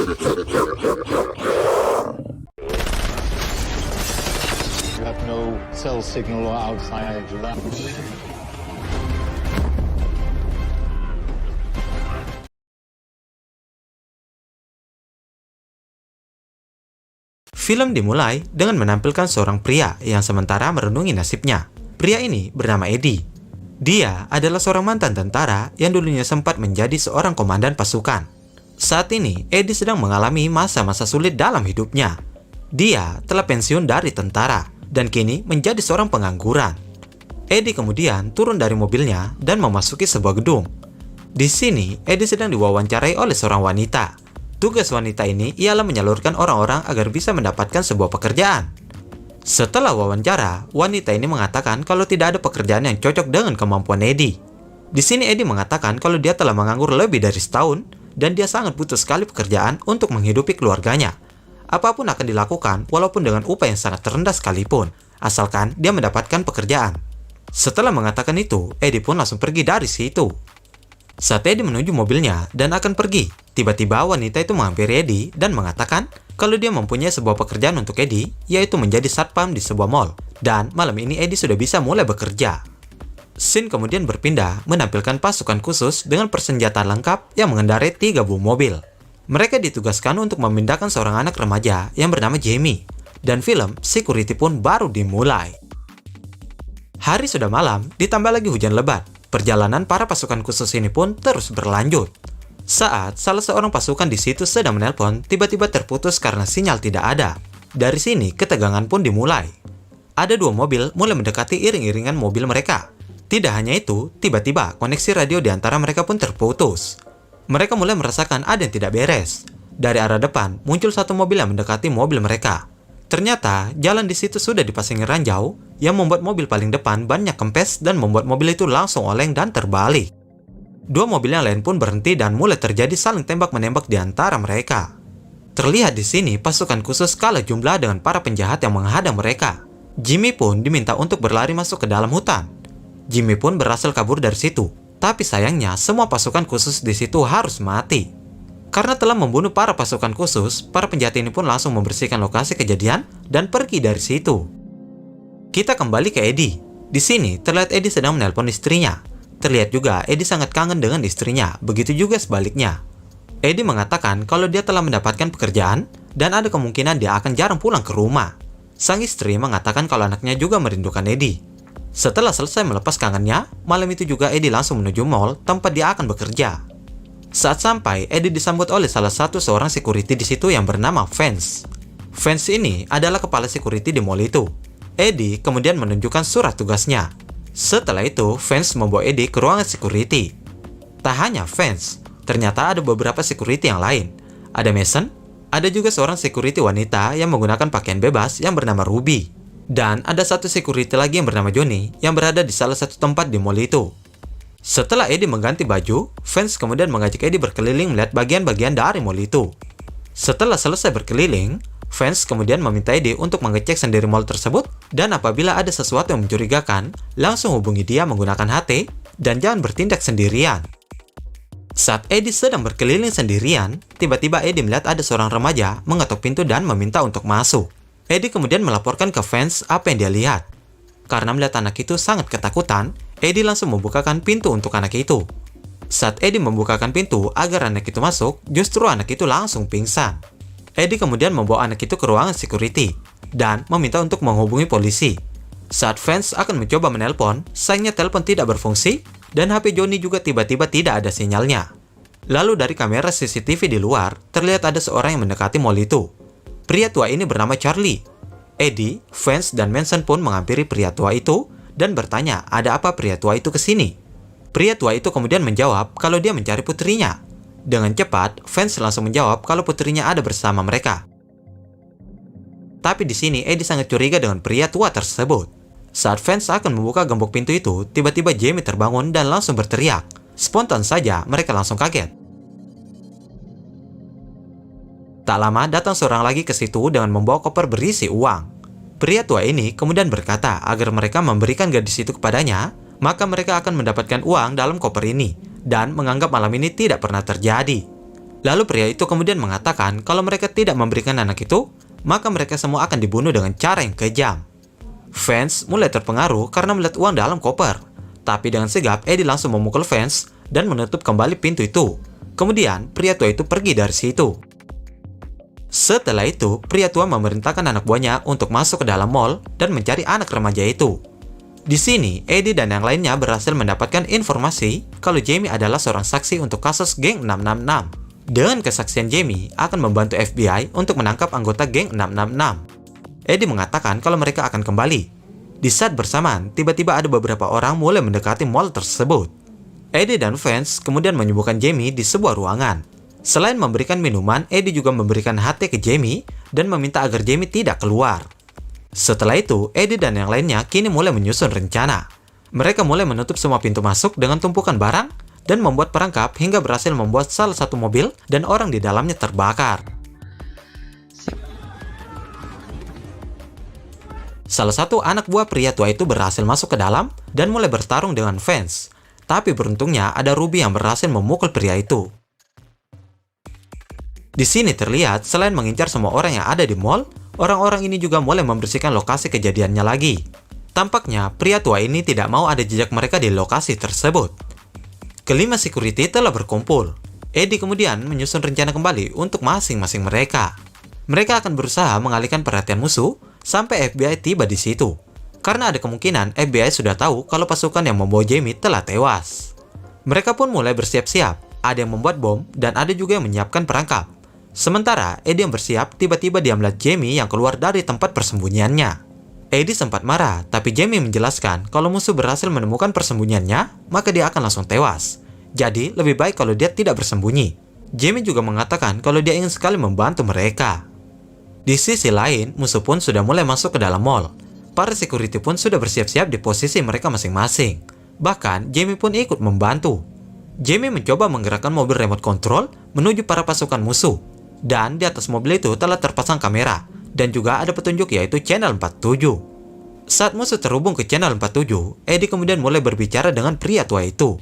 You have no cell signal outside the lab. Film dimulai dengan menampilkan seorang pria yang sementara merenungi nasibnya. Pria ini bernama Eddie. Dia adalah seorang mantan tentara yang dulunya sempat menjadi seorang komandan pasukan. Saat ini, Eddie sedang mengalami masa-masa sulit dalam hidupnya. Dia telah pensiun dari tentara dan kini menjadi seorang pengangguran. Eddie kemudian turun dari mobilnya dan memasuki sebuah gedung. Di sini, Eddie sedang diwawancarai oleh seorang wanita. Tugas wanita ini ialah menyalurkan orang-orang agar bisa mendapatkan sebuah pekerjaan. Setelah wawancara, wanita ini mengatakan kalau tidak ada pekerjaan yang cocok dengan kemampuan Eddie. Di sini Eddie mengatakan kalau dia telah menganggur lebih dari setahun dan dia sangat butuh sekali pekerjaan untuk menghidupi keluarganya. Apapun akan dilakukan walaupun dengan upah yang sangat rendah sekalipun, asalkan dia mendapatkan pekerjaan. Setelah mengatakan itu, Eddie pun langsung pergi dari situ. Saat Eddie menuju mobilnya dan akan pergi, tiba-tiba wanita itu menghampiri Eddie dan mengatakan kalau dia mempunyai sebuah pekerjaan untuk Eddie, yaitu menjadi satpam di sebuah mall. Dan malam ini Eddie sudah bisa mulai bekerja. Scene kemudian berpindah menampilkan pasukan khusus dengan persenjataan lengkap yang mengendarai 3 buah mobil. Mereka ditugaskan untuk memindahkan seorang anak remaja yang bernama Jamie. Dan film Security pun baru dimulai. Hari sudah malam, ditambah lagi hujan lebat. Perjalanan para pasukan khusus ini pun terus berlanjut. Saat salah seorang pasukan di situ sedang menelpon, tiba-tiba terputus karena sinyal tidak ada. Dari sini, ketegangan pun dimulai. Ada 2 mobil mulai mendekati iring-iringan mobil mereka. Tidak hanya itu, tiba-tiba koneksi radio di antara mereka pun terputus. Mereka mulai merasakan ada yang tidak beres. Dari arah depan, muncul satu mobil yang mendekati mobil mereka. Ternyata, jalan di situ sudah dipasangi ranjau yang membuat mobil paling depan banyak kempes dan membuat mobil itu langsung oleng dan terbalik. 2 mobil yang lain pun berhenti dan mulai terjadi saling tembak-menembak di antara mereka. Terlihat di sini pasukan khusus kalah jumlah dengan para penjahat yang menghadang mereka. Jimmy pun diminta untuk berlari masuk ke dalam hutan. Jimmy pun berhasil kabur dari situ, tapi sayangnya semua pasukan khusus di situ harus mati. Karena telah membunuh para pasukan khusus, para penjahat ini pun langsung membersihkan lokasi kejadian dan pergi dari situ. Kita kembali ke Eddie. Di sini terlihat Eddie sedang menelpon istrinya. Terlihat juga Eddie sangat kangen dengan istrinya, begitu juga sebaliknya. Eddie mengatakan kalau dia telah mendapatkan pekerjaan dan ada kemungkinan dia akan jarang pulang ke rumah. Sang istri mengatakan kalau anaknya juga merindukan Eddie. Setelah selesai melepas kangennya, malam itu juga Eddie langsung menuju mall tempat dia akan bekerja. Saat sampai, Eddie disambut oleh salah satu seorang security di situ yang bernama Vance. Vance ini adalah kepala security di mall itu. Eddie kemudian menunjukkan surat tugasnya. Setelah itu, Vance membawa Eddie ke ruangan security. Tak hanya Vance, ternyata ada beberapa security yang lain. Ada Mason, ada juga seorang security wanita yang menggunakan pakaian bebas yang bernama Ruby. Dan ada satu security lagi yang bernama Johnny yang berada di salah satu tempat di mall itu. Setelah Eddie mengganti baju, Vance kemudian mengajak Eddie berkeliling melihat bagian-bagian dari mall itu. Setelah selesai berkeliling, Vance kemudian meminta Eddie untuk mengecek sendiri mall tersebut dan apabila ada sesuatu yang mencurigakan, langsung hubungi dia menggunakan HT dan jangan bertindak sendirian. Saat Eddie sedang berkeliling sendirian, tiba-tiba Eddie melihat ada seorang remaja mengetuk pintu dan meminta untuk masuk. Eddie kemudian melaporkan ke Vance apa yang dia lihat. Karena melihat anak itu sangat ketakutan, Eddie langsung membukakan pintu untuk anak itu. Saat Eddie membukakan pintu agar anak itu masuk, justru anak itu langsung pingsan. Eddie kemudian membawa anak itu ke ruangan security dan meminta untuk menghubungi polisi. Saat Vance akan mencoba menelpon, sayangnya telepon tidak berfungsi dan HP Johnny juga tiba-tiba tidak ada sinyalnya. Lalu dari kamera CCTV di luar, terlihat ada seorang yang mendekati mall itu. Pria tua ini bernama Charlie. Eddie, Vance, dan Manson pun menghampiri pria tua itu dan bertanya ada apa pria tua itu ke sini. Pria tua itu kemudian menjawab kalau dia mencari putrinya. Dengan cepat, Vance langsung menjawab kalau putrinya ada bersama mereka. Tapi di sini Eddie sangat curiga dengan pria tua tersebut. Saat Vance akan membuka gembok pintu itu, tiba-tiba Jamie terbangun dan langsung berteriak. Spontan saja mereka langsung kaget. Tak lama datang seorang lagi ke situ dengan membawa koper berisi uang. Pria tua ini kemudian berkata agar mereka memberikan gadis itu kepadanya, maka mereka akan mendapatkan uang dalam koper ini dan menganggap malam ini tidak pernah terjadi. Lalu pria itu kemudian mengatakan kalau mereka tidak memberikan anak itu, maka mereka semua akan dibunuh dengan cara yang kejam. Vance mulai terpengaruh karena melihat uang dalam koper. Tapi dengan sigap, Eddie langsung memukul Vance dan menutup kembali pintu itu. Kemudian, pria tua itu pergi dari situ. Setelah itu, pria tua memerintahkan anak buahnya untuk masuk ke dalam mall dan mencari anak remaja itu. Di sini, Eddie dan yang lainnya berhasil mendapatkan informasi kalau Jamie adalah seorang saksi untuk kasus geng 666. Dengan kesaksian Jamie akan membantu FBI untuk menangkap anggota geng 666. Eddie mengatakan kalau mereka akan kembali. Di saat bersamaan, tiba-tiba ada beberapa orang mulai mendekati mall tersebut. Eddie dan Vance kemudian menyembuhkan Jamie di sebuah ruangan. Selain memberikan minuman, Eddie juga memberikan HT ke Jamie dan meminta agar Jamie tidak keluar. Setelah itu, Eddie dan yang lainnya kini mulai menyusun rencana. Mereka mulai menutup semua pintu masuk dengan tumpukan barang dan membuat perangkap hingga berhasil membuat salah satu mobil dan orang di dalamnya terbakar. Salah satu anak buah pria tua itu berhasil masuk ke dalam dan mulai bertarung dengan Vance. Tapi beruntungnya ada Ruby yang berhasil memukul pria itu. Di sini terlihat selain mengincar semua orang yang ada di mall, orang-orang ini juga mulai membersihkan lokasi kejadiannya lagi. Tampaknya pria tua ini tidak mau ada jejak mereka di lokasi tersebut. Kelima security telah berkumpul. Eddie kemudian menyusun rencana kembali untuk masing-masing mereka. Mereka akan berusaha mengalihkan perhatian musuh sampai FBI tiba di situ. Karena ada kemungkinan FBI sudah tahu kalau pasukan yang membawa Jamie telah tewas. Mereka pun mulai bersiap-siap. Ada yang membuat bom dan ada juga yang menyiapkan perangkap. Sementara Eddie yang bersiap, tiba-tiba dia melihat Jamie yang keluar dari tempat persembunyiannya. Eddie sempat marah, tapi Jamie menjelaskan kalau musuh berhasil menemukan persembunyiannya, maka dia akan langsung tewas. Jadi, lebih baik kalau dia tidak bersembunyi. Jamie juga mengatakan kalau dia ingin sekali membantu mereka. Di sisi lain, musuh pun sudah mulai masuk ke dalam mall. Para security pun sudah bersiap-siap di posisi mereka masing-masing. Bahkan, Jamie pun ikut membantu. Jamie mencoba menggerakkan mobil remote control menuju para pasukan musuh. Dan di atas mobil itu telah terpasang kamera. Dan juga ada petunjuk yaitu channel 47. Saat musuh terhubung ke channel 47, Eddie kemudian mulai berbicara dengan pria tua itu.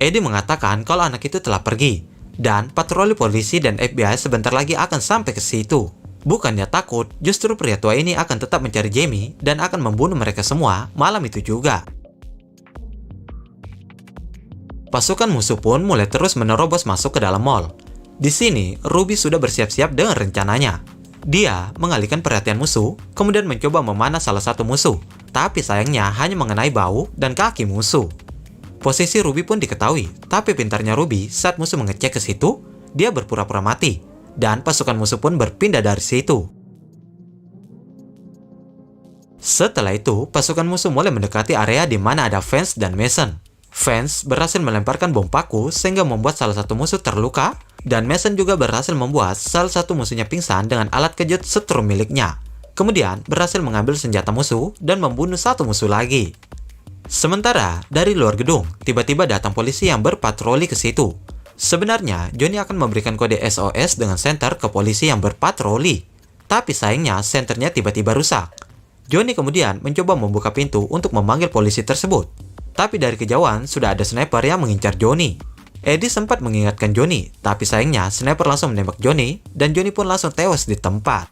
Eddie mengatakan kalau anak itu telah pergi. Dan patroli polisi dan FBI sebentar lagi akan sampai ke situ. Bukannya takut, justru pria tua ini akan tetap mencari Jamie dan akan membunuh mereka semua malam itu juga. Pasukan musuh pun mulai terus menerobos masuk ke dalam mall. Di sini, Ruby sudah bersiap-siap dengan rencananya. Dia mengalihkan perhatian musuh, kemudian mencoba memanah salah satu musuh. Tapi sayangnya hanya mengenai bahu dan kaki musuh. Posisi Ruby pun diketahui, tapi pintarnya Ruby saat musuh mengecek ke situ, dia berpura-pura mati. Dan pasukan musuh pun berpindah dari situ. Setelah itu, pasukan musuh mulai mendekati area di mana ada Vance dan Mason. Vance berhasil melemparkan bom paku sehingga membuat salah satu musuh terluka, dan Mason juga berhasil membuat salah satu musuhnya pingsan dengan alat kejut setrum miliknya. Kemudian berhasil mengambil senjata musuh dan membunuh satu musuh lagi. Sementara dari luar gedung, tiba-tiba datang polisi yang berpatroli ke situ. Sebenarnya, Johnny akan memberikan kode SOS dengan senter ke polisi yang berpatroli. Tapi sayangnya, senternya tiba-tiba rusak. Johnny kemudian mencoba membuka pintu untuk memanggil polisi tersebut. Tapi dari kejauhan, sudah ada sniper yang mengincar Johnny. Eddie sempat mengingatkan Johnny, tapi sayangnya sniper langsung menembak Johnny, dan Johnny pun langsung tewas di tempat.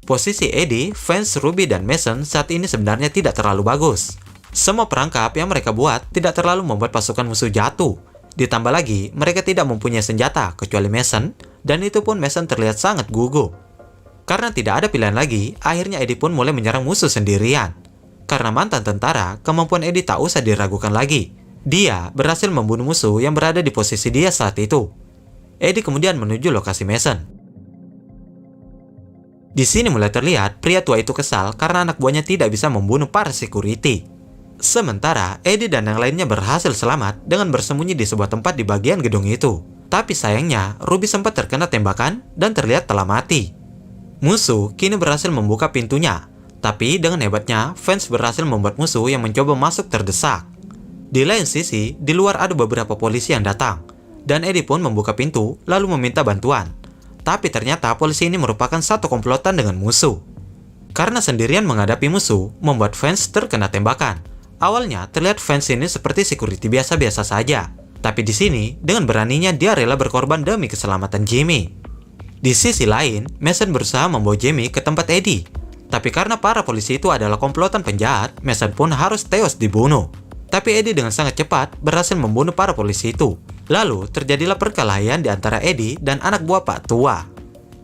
Posisi Eddie, Vance, Ruby, dan Mason saat ini sebenarnya tidak terlalu bagus. Semua perangkap yang mereka buat tidak terlalu membuat pasukan musuh jatuh. Ditambah lagi, mereka tidak mempunyai senjata kecuali Mason, dan itu pun Mason terlihat sangat gugup. Karena tidak ada pilihan lagi, akhirnya Eddie pun mulai menyerang musuh sendirian. Karena mantan tentara, kemampuan Eddie tak usah diragukan lagi. Dia berhasil membunuh musuh yang berada di posisi dia saat itu. Eddie kemudian menuju lokasi Mason. Di sini mulai terlihat pria tua itu kesal karena anak buahnya tidak bisa membunuh para security. Sementara Eddie dan yang lainnya berhasil selamat dengan bersembunyi di sebuah tempat di bagian gedung itu. Tapi sayangnya, Ruby sempat terkena tembakan dan terlihat telah mati. Musuh kini berhasil membuka pintunya. Tapi dengan hebatnya, Vance berhasil membuat musuh yang mencoba masuk terdesak. Di lain sisi, di luar ada beberapa polisi yang datang. Dan Eddie pun membuka pintu lalu meminta bantuan. Tapi ternyata polisi ini merupakan satu komplotan dengan musuh. Karena sendirian menghadapi musuh, membuat Vance terkena tembakan. Awalnya terlihat Vance ini seperti security biasa-biasa saja. Tapi di sini, dengan beraninya dia rela berkorban demi keselamatan Jamie. Di sisi lain, Mason berusaha membawa Jamie ke tempat Eddie. Tapi karena para polisi itu adalah komplotan penjahat, Mason pun harus tewas dibunuh. Tapi Eddie dengan sangat cepat berhasil membunuh para polisi itu. Lalu terjadilah perkelahian di antara Eddie dan anak buah Pak Tua.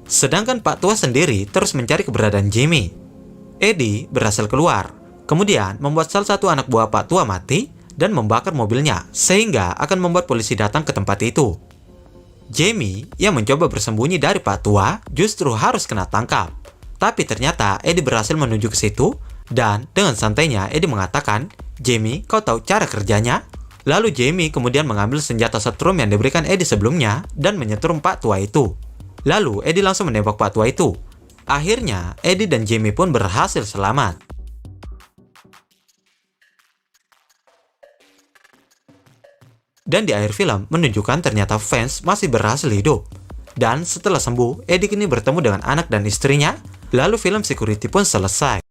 Sedangkan Pak Tua sendiri terus mencari keberadaan Jamie. Eddie berhasil keluar, kemudian membuat salah satu anak buah Pak Tua mati dan membakar mobilnya, sehingga akan membuat polisi datang ke tempat itu. Jamie yang mencoba bersembunyi dari Pak Tua justru harus kena tangkap. Tapi ternyata Eddie berhasil menuju ke situ, dan dengan santainya Eddie mengatakan, "Jamie, kau tahu cara kerjanya?" Lalu Jamie kemudian mengambil senjata setrum yang diberikan Eddie sebelumnya dan menyetrum Pak Tua itu. Lalu Eddie langsung menembak Pak Tua itu. Akhirnya Eddie dan Jamie pun berhasil selamat. Dan di akhir film menunjukkan ternyata Vance masih berhasil hidup. Dan setelah sembuh, Eddie kini bertemu dengan anak dan istrinya. Lalu film Security pun selesai.